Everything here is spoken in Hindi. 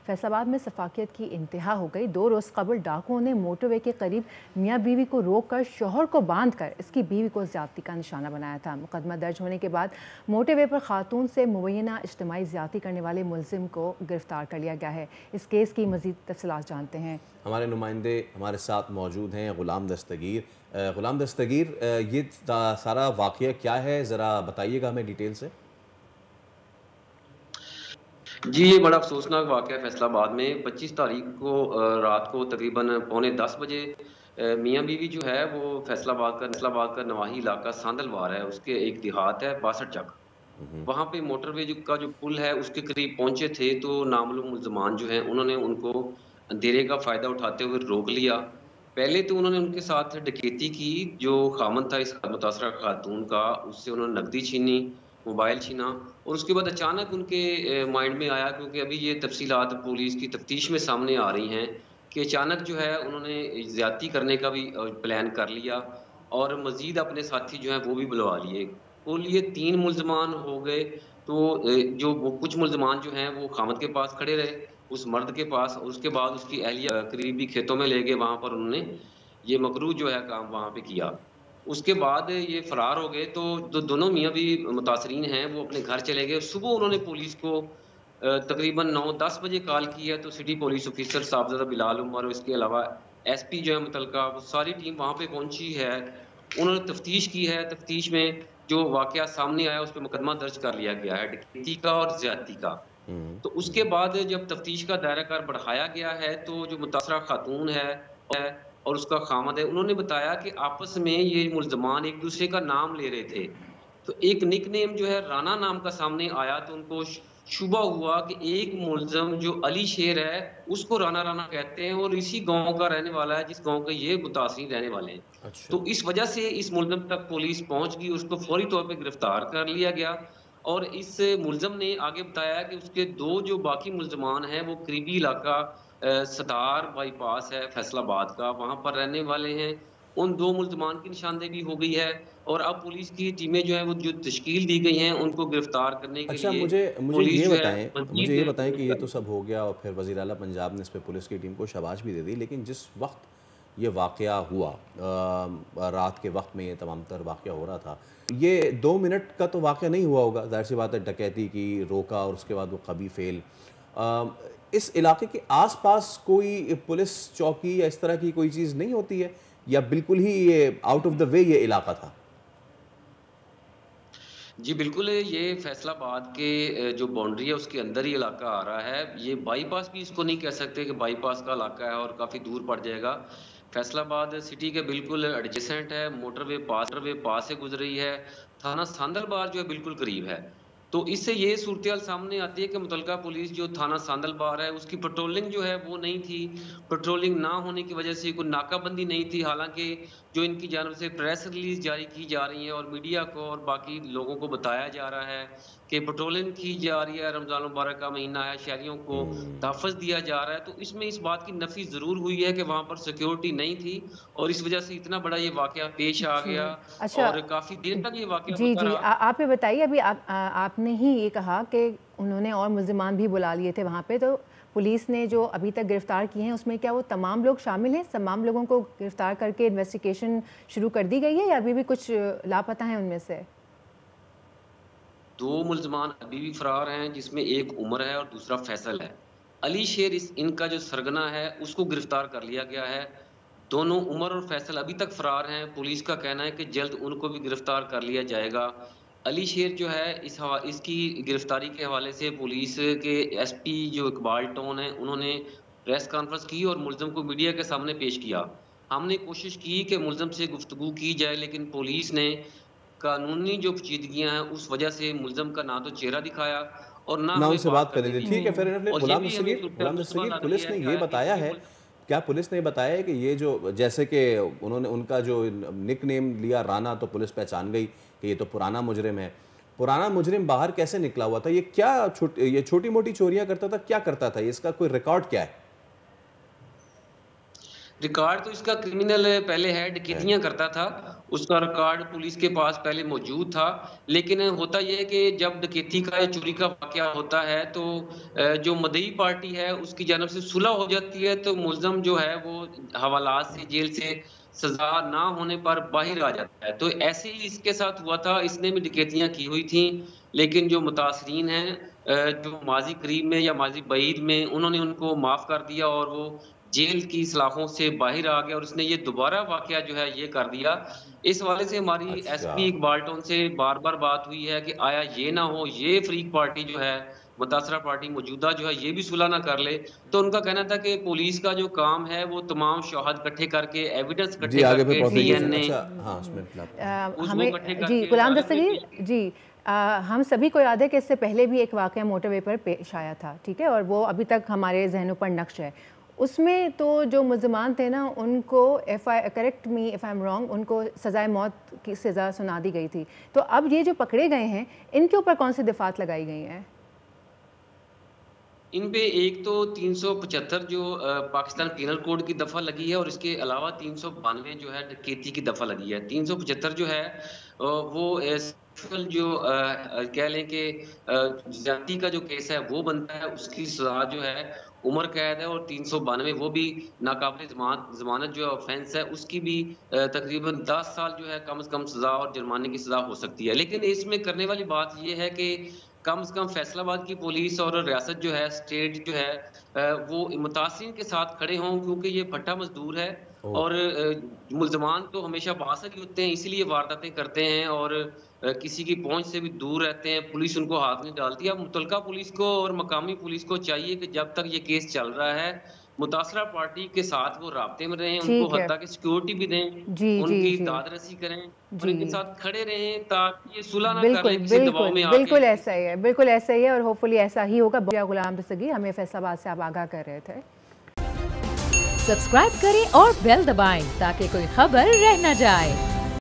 फैसलाबाद में सफाकियत की इंतहा हो गई। 2 रोज़ कबल डाकुओं ने मोटरवे के करीब मियाँ बीवी को रोककर शौहर को बांधकर इसकी बीवी को ज्यादती का निशाना बनाया था। मुकदमा दर्ज होने के बाद मोटरवे पर खातून से मुबैना इज्तिमाई ज्यादती करने वाले मुलजिम को गिरफ्तार कर लिया गया है। इस केस की मज़ीद तफसीलात जानते हैं। हमारे नुमाइंदे हमारे साथ मौजूद हैं ग़ुलाम दस्तगीर। ग़ुलाम दस्तगीर, ये सारा वाक़या क्या है, ज़रा बताइएगा हमें डिटेल से। जी, ये बड़ा अफ़सोसनाक वाक़या है फैसलाबाद में। 25 तारीख को रात को तकरीबन पौने 10 बजे मियाँ बीवी जो है वो फैसलाबाद का नवाही इलाका सांदलवार है, उसके एक देहात है बासठ चक। वहाँ पे मोटरवे जो पुल है उसके करीब पहुँचे थे तो नामालूम मुल्ज़मान जो हैं उन्होंने उनको अंधेरे का फ़ायदा उठाते हुए रोक लिया। पहले तो उन्होंने उनके साथ डकैती की, जो ख़ामंद था इस मुतासरा खातून का, उससे उन्होंने नकदी छीनी, मोबाइल छीना और उसके बाद अचानक उनके माइंड में आया, क्योंकि अभी ये तफ़सीलात पुलिस की तफ्तीश में सामने आ रही हैं कि अचानक जो है उन्होंने ज़्यादती करने का भी प्लान कर लिया और मज़ीद अपने साथी जो हैं वो भी बुलवा लिए। कुल ये 3 मुल्ज़मान हो गए। तो जो वो कुछ मुल्ज़मान जो हैं वो ख़ामद के पास खड़े रहे, उस मर्द के पास, और उसके बाद उसकी अहलिया करीबी खेतों में ले गए, वहाँ पर उन्होंने ये मकरूह जो है काम वहाँ पे किया। उसके बाद ये फ़रार हो गए, तो जो दोनों मियाँ बीवी मुतासरीन हैं वो अपने घर चले गए। सुबह उन्होंने पुलिस को तकरीबन 9-10 बजे कॉल की है, तो city police officer Sahibzada Bilal Umar और इसके अलावा एसपी जो है मुतलका, वो सारी टीम वहाँ पे पहुँची है। उन्होंने तफ्तीश की है, तफ्तीश में जो वाक़या सामने आया उस पे मुकदमा दर्ज कर लिया गया है, डकैती का और ज़्यादती का। तो उसके बाद जब तफ्तीश का दायरा-कार बढ़ाया गया है, तो जो मुतासरा खातून है और उसका खामद है, उन्होंने बताया कि आपस में ये मुल्ज़मान एक-दूसरे का नाम ले रहे थे। तो एक निकनेम जो है राना नाम का सामने आया, तो उनको शुबा हुआ कि एक मुल्ज़म जो अली शेर है, उसको राना राना कहते हैं और इसी गाँव का रहने वाला है, जिस गाँव के ये मुतासिर रहने वाले हैं। अच्छा। तो इस वजह से इस मुल्ज़म तक पुलिस पहुँच गई, उसको फौरी तौर पे गिरफ्तार कर लिया गया और इस मुल्ज़म ने आगे बताया कि उसके 2 जो बाकी मुल्ज़मान हैं, वो करीबी इलाका सदार बाईपास है फैसलाबाद का, वहाँ पर रहने वाले हैं। उन 2 मुल्ज़मान की निशानदेही हो गई है और अब पुलिस की टीमें जो हैं, वो जो तश्कील दी गई हैं, उनको गिरफ्तार करने के अच्छा, लिए मुझे मुझे पुलिस ये जो है बताएँ मुझे मज़ीद ये बताएँ कि कोशिश ये कर तो रही है। सब हो गया और फिर वज़ीर आला पंजाब ने इस पे पुलिस की टीम को शाबाश भी दे दी, लेकिन जिस वक़्त ये वाक़या हुआ, रात के वक़्त में ये तमाम तर वाक़या हो रहा था, ये 2 मिनट का तो वाक़या नहीं हुआ होगा, ज़ाहिर-सी बात है, डकैती की, रोका और उसके बाद वो कभी फ़ेल। इस इलाके के आस-पास कोई पुलिस चौकी या इस तरह की कोई चीज़ नहीं होती है, या बिल्कुल ही ये आउट ऑफ द वे ये इलाका था? जी, बिल्कुल, ये फैसलाबाद के जो बाउंड्री है उसके अंदर ही इलाका आ रहा है। ये बाईपास भी इसको नहीं कह सकते कि बाईपास का इलाका है और काफ़ी दूर पड़ जाएगा। फैसलाबाद सिटी के बिल्कुल एडजेसेंट है, मोटरवे पास से गुज़र रही है। थाना सांदलबार जो है बिल्कुल करीब है। तो इससे ये सूरत-ए-हाल सामने आती है कि मुतलका पुलिस जो थाना सांदलबार है उसकी पेट्रोलिंग जो है वो नहीं थी। पेट्रोलिंग ना होने की वज़ह से कोई नाकाबंदी नहीं थी। हालाँकि जो इनकी जानिब से प्रेस रिलीज़ जारी की जा रही है और मीडिया को और बाकी लोगों को बताया जा रहा है कि पेट्रोलिंग की जा रही है, रमज़ान मुबारक का महीना है, शहरियों को हुँ। तहफ़्फ़ुज़ दिया जा रहा है, तो इसमें इस बात की नफ़ी ज़रूर हुई है कि वहाँ पर सिक्योरिटी नहीं थी और इस वज़ह से इतना बड़ा ये वाक़या पेश आ गया जी, अच्छा। और काफ़ी देर तक ये वाक़या जी, होता जी। रहा। आप ये बताइए, अभी आपने ही ये कहा कि उन्होंने और मुल्ज़िमान भी बुला लिए थे वहाँ पे, तो पुलिस ने जो अभी तक गिरफ़्तार किए हैं, उसमें क्या वो तमाम लोग शामिल हैं? तमाम लोगों को गिरफ़्तार करके इन्वेस्टिगेशन शुरू कर दी गई है या अभी भी कुछ लापता हैं उनमें से? 2 मुल्ज़मान अभी भी फ़रार हैं, जिसमें एक उमर है और दूसरा फैसल है। अली शेर इनका जो सरगना है, उसको गिरफ़्तार कर लिया गया है। दोनों उमर और फैसल अभी तक फ़रार हैं। पुलिस का कहना है कि जल्द उनको भी गिरफ़्तार कर लिया जाएगा। अली शेर जो है इसकी गिरफ़्तारी के हवाले से पुलिस के एसपी जो इकबाल टोन हैं, उन्होंने प्रेस कॉन्फ्रेंस की और मुल्ज़िम को मीडिया के सामने पेश किया। हमने कोशिश की कि मुल्ज़िम से गुफ्तगू की जाए, लेकिन पुलिस ने कानूनी जो पेचीदगियाँ हैं, उस वजह से मुल्ज़िम का ना तो चेहरा दिखाया और ना ना हमें उनसे बात बात करने करने दी। दी ठीक है, गई। Fair enough. और ये भी हमें सूरत-ए-हाल मुश्तबा लग रही पुलिस है ने कि ये आया बताया तीसरे है, मुल्क। क्या पुलिस ने बताया है कि ये जो जैसे कि उन्होंने उनका जो निकनेम लिया राना, तो पुलिस पहचान गई कि ये तो पुराना मुजरिम है। पुराना मुजरिम बाहर कैसे निकला हुआ था? ये छोटी-मोटी चोरियाँ करता था, क्या करता था? इसका कोई रिकॉर्ड क्या है? रिकॉर्ड तो इसका क्रिमिनल पहले है, डकैतियां करता था, उसका रिकॉर्ड पुलिस के पास पहले मौजूद था। लेकिन होता यह है कि जब डकैती का या चोरी का वाकया होता है तो जो मदई पार्टी है उसकी जानब से सुलह हो जाती है, तो मुल्ज़म जो है वो हवालात से, जेल से सजा ना होने पर बाहर आ जाता है। तो ऐसे ही इसके साथ हुआ था, इसने भी डकैतियां की हुई थी, लेकिन जो मुतासरीन हैं जो माजी करीब में या माजी बईद में, उन्होंने उनको माफ़ कर दिया और वो जेल की सलाखों से बाहर आ गया और उसने ये दोबारा वाकया जो है ये कर दिया। इस हवाले से हमारी अच्छा। एसपी इकबाल टाउन से बार-बार बात हुई है कि आया ये ना हो, ये फरीक पार्टी जो है, मुतासरा पार्टी मौजूदा जो है, ये भी सुलह ना कर ले। तो उनका कहना था कि पुलिस का जो काम है वो तमाम शवाहद इकट्ठे करके, एविडेंस जी, इकट्ठे आगे फिर करके, प्रोसिक्यूशन। डीएनए अच्छा, हाँ, उसमें उसको हमें इकट्ठे जी करके गुलाम अदालत में दस्तगीर पेश जी, हम सभी को याद है कि इससे पहले भी एक वाकया मोटरवे पर पेश आया था, ठीक है, और वो अभी तक हमारे जहनों पर नक्श है। उसमें तो जो मुल्ज़मान थे ना, उनको correct me if I am wrong, उनको सज़ाए मौत की सज़ा सुना दी गई थी। तो अब ये जो पकड़े गए हैं, इनके ऊपर कौन सी दफ़ात लगाई गई हैं? इन पे एक तो 375 जो पाकिस्तान पीनल कोड की दफ़ा लगी है और इसके अलावा 392 जो है डकैती की दफ़ा लगी है। 375 जो है वो सिविल जो कह लें कि ज़्यादती का जो केस है वो बनता है, उसकी सज़ा जो है उम्र कैद है, और 392 वो भी नाकाबिल ज़मानत जो ऑफेंस है उसकी भी तकरीबन 10 साल जो है कम से कम सज़ा और जुर्माने की सज़ा हो सकती है। लेकिन इसमें करने वाली बात ये है कि कम से कम फैसलाबाद की पुलिस और रियासत जो है, स्टेट जो है वो मुतासिरीन के साथ खड़े हों, क्योंकि ये भट्टा मजदूर है ओह! और मुल्ज़मान तो हमेशा बासर ही होते हैं, इसीलिए वारदातें करते हैं और किसी की पहुंच से भी दूर रहते हैं, पुलिस उनको हाथ नहीं डालती। अब मुतलका पुलिस को और मकामी पुलिस को चाहिए कि जब तक ये केस चल रहा है, मुतासरा पार्टी के साथ वो राब्ते में रहें, उनको ठीक हद है। तक सिक्योरिटी भी दें, जी, जी, उनकी जी। दाद रसी करें और जी। इनके साथ खड़े रहें ताकि ये सुलह ना कर बिल्कुल, लें किसी दबाव बिल्कुल, में आके। बिल्कुल ऐसा ही है, बिल्कुल ऐसा ही है और होपफुली ऐसा ही होगा। गुलाम दस्तगीर, हमें फैसलाबाद से आप आगाह कर रहे थे। सब्सक्राइब करें और बेल दबाएं ताकि कोई खबर रह न जाए।